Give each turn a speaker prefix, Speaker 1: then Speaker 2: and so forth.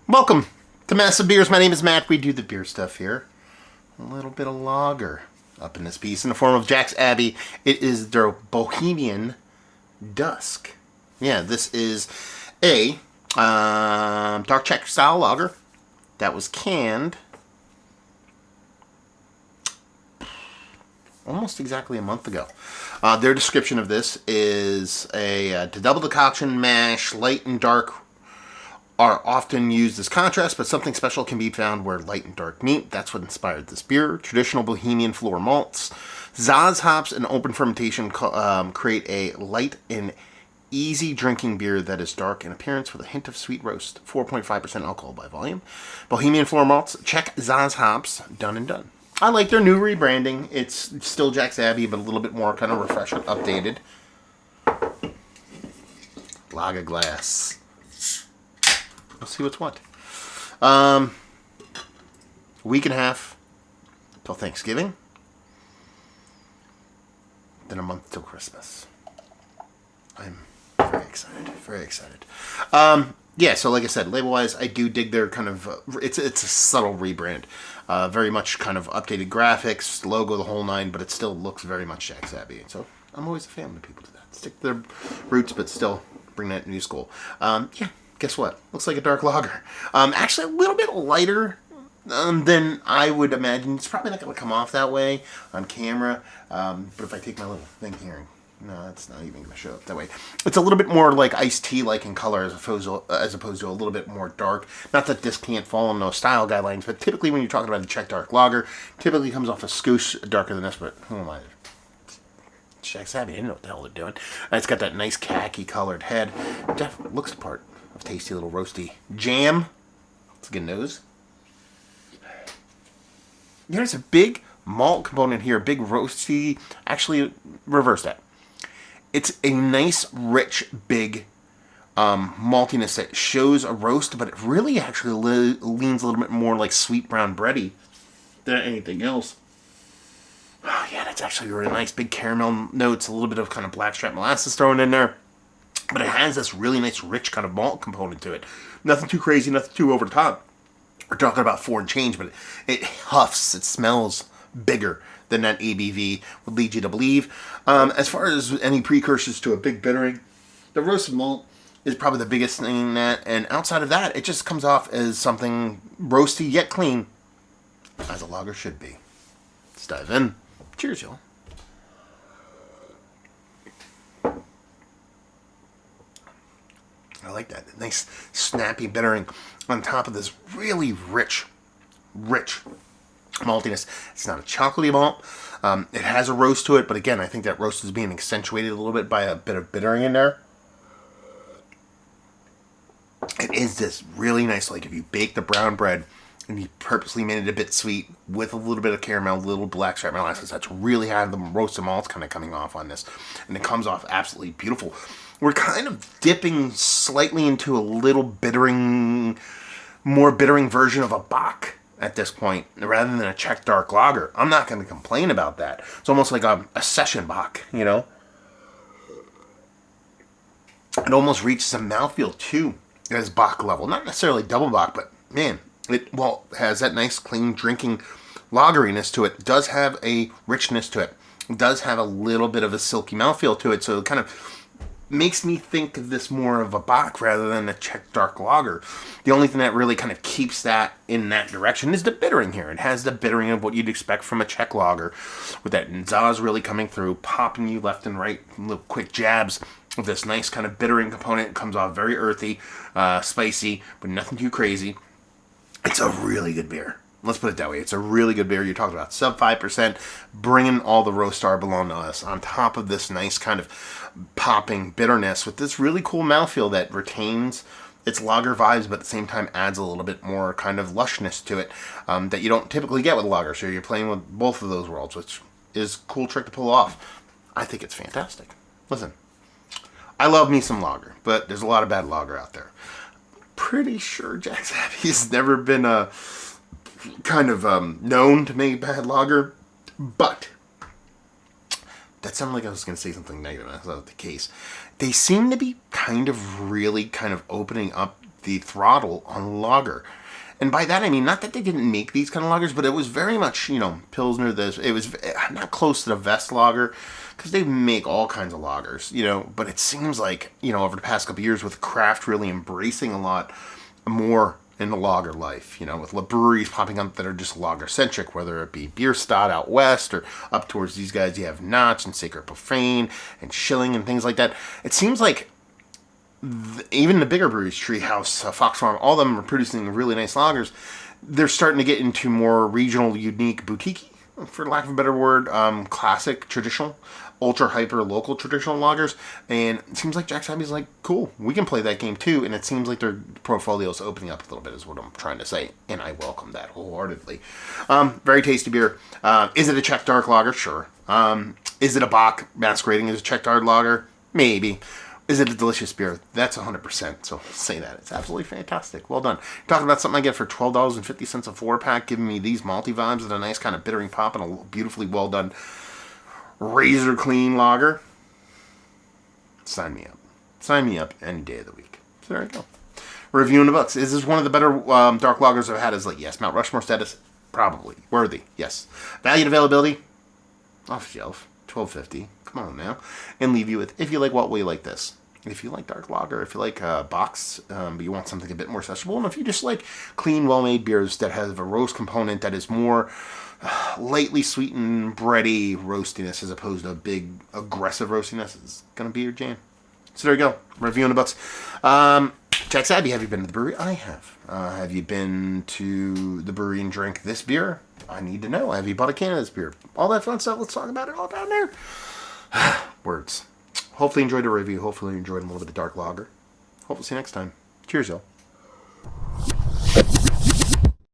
Speaker 1: Welcome to Massive Beers. My name is Matt. We do the beer stuff here. A little bit of lager up in this piece in the form of Jack's Abbey. It is their Bohemian Dusk. Yeah, this is a dark Czech style lager that was canned almost exactly a month ago. Their description of this is to double decoction mash, light and dark are often used as contrast, but something special can be found where light and dark meet. That's what inspired this beer. Traditional Bohemian floor malts. Zaz hops and open fermentation create a light and easy drinking beer that is dark in appearance with a hint of sweet roast. 4.5% alcohol by volume. Bohemian floor malts, Czech Zaz hops, done and done. I like their new rebranding. It's still Jack's Abbey, but a little bit more kind of refreshed, updated. Lager glass. Let's see what's what. Week and a half till Thanksgiving. Then a month till Christmas. I'm very excited. Very excited. Yeah, so like I said, label-wise, I do dig their kind of... it's a subtle rebrand. Very much kind of updated graphics, logo, the whole nine, but it still looks very much Jack's Abbey. So I'm always a fan when people do that. Stick to their roots, but still bring that new school. Yeah. Guess what? Looks like a dark lager. Actually, a little bit lighter than I would imagine. It's probably not going to come off that way on camera. But if I take my little thing here, no, it's not even going to show up that way. It's a little bit more like iced tea-like in color as opposed to a little bit more dark. Not that this can't fall in those style guidelines, but typically when you're talking about a Czech dark lager, typically comes off a skosh darker than this, but who am I? Jack's Abbey, I didn't know what the hell they're doing. It's got that nice khaki-colored head. Definitely looks the part. Of tasty little roasty jam. It's a good nose. There's a big malt component here, big roasty. Actually, reverse that. It's a nice, rich, big maltiness that shows a roast, but it really actually leans a little bit more like sweet brown bready than anything else. Oh yeah, that's actually really nice. Big caramel notes, a little bit of kind of blackstrap molasses thrown in there. But it has this really nice, rich kind of malt component to it. Nothing too crazy, nothing too over the top. We're talking about 4 and change, but it huffs. It smells bigger than that ABV would lead you to believe. As far as any precursors to a big bittering, the roasted malt is probably the biggest thing in that. And outside of that, it just comes off as something roasty yet clean, as a lager should be. Let's dive in. Cheers, y'all. I like that. Nice, snappy bittering on top of this really rich maltiness. It's not a chocolatey malt. It has a roast to it, but again, I think that roast is being accentuated a little bit by a bit of bittering in there. It is this really nice, like if you bake the brown bread and you purposely made it a bit sweet with a little bit of caramel, a little blackstrap molasses, that's really how the roasted malt's kind of coming off on this. And it comes off absolutely beautiful. We're kind of dipping slightly into a little more bittering version of a Bock at this point, rather than a Czech dark lager. I'm not going to complain about that. It's almost like a session Bock, you know? It almost reaches a mouthfeel, too, as Bock level. Not necessarily double Bock, but, man, it has that nice, clean drinking lageriness to it. It does have a richness to it. It does have a little bit of a silky mouthfeel to it, so it kind of makes me think of this more of a Bock rather than a Czech dark lager. The only thing that really kind of keeps that in that direction is the bittering here. It has the bittering of what you'd expect from a Czech lager, with that Zaz really coming through, popping you left and right, little quick jabs of this nice kind of bittering component. It comes off very earthy, spicy, but nothing too crazy. It's a really good beer. Let's put it that way. It's a really good beer. You're talking about sub 5%, bringing all the roast star belong to us on top of this nice kind of popping bitterness with this really cool mouthfeel that retains its lager vibes, but at the same time adds a little bit more kind of lushness to it that you don't typically get with lager. So you're playing with both of those worlds, which is a cool trick to pull off. I think it's fantastic. Listen, I love me some lager, but there's a lot of bad lager out there. Pretty sure Jack's Abbey's never been a kind of known to make bad lager, but that sounded like I was going to say something negative. That's not the case. They seem to be really kind of opening up the throttle on lager. And by that I mean not that they didn't make these kind of lagers, but it was very much, Pilsner. It was not close to the Vest lager, because they make all kinds of lagers, But it seems like, over the past couple of years, with craft really embracing a lot more in the lager life, with breweries popping up that are just lager centric, whether it be Bierstadt out west or up towards these guys, you have Notch and Sacred Profane and Schilling and things like that. It seems like even the bigger breweries, Treehouse, Fox Farm, all of them are producing really nice lagers. They're starting to get into more regional, unique, boutique, for lack of a better word, classic, traditional, ultra hyper local traditional lagers. And it seems like Jack's Abbey's like, cool, we can play that game too. And it seems like their portfolio is opening up a little bit, is what I'm trying to say. And I welcome that wholeheartedly. Very tasty beer. Is it a Czech dark lager? Sure. Is it a Bock masquerading as a Czech dark lager? Maybe. Is it a delicious beer? That's 100%. So say that. It's absolutely fantastic. Well done. Talking about something I get for $12.50 a 4-pack, giving me these malty vibes and a nice kind of bittering pop and a beautifully well done razor clean lager. Sign me up. Sign me up any day of the week. So there you go. Reviewing the books. Is this one of the better dark lagers I've had? Is like, yes. Mount Rushmore status? Probably. Worthy. Yes. Value and availability? Off shelf. $12.50. Come on now. And leave you with, if you like what, will you like this? If you like dark lager, if you like Box, but you want something a bit more accessible, and if you just like clean, well-made beers that have a roast component that is more lightly sweetened, bready roastiness as opposed to a big, aggressive roastiness, it's going to be your jam. So there you go. Reviewing the books. Jack's Abbey, have you been to the brewery? I have. Have you been to the brewery and drank this beer? I need to know. Have you bought a can of this beer? All that fun stuff. Let's talk about it all down there. Words. Hopefully you enjoyed the review. Hopefully you enjoyed a little bit of dark lager. Hope to see you next time. Cheers, y'all.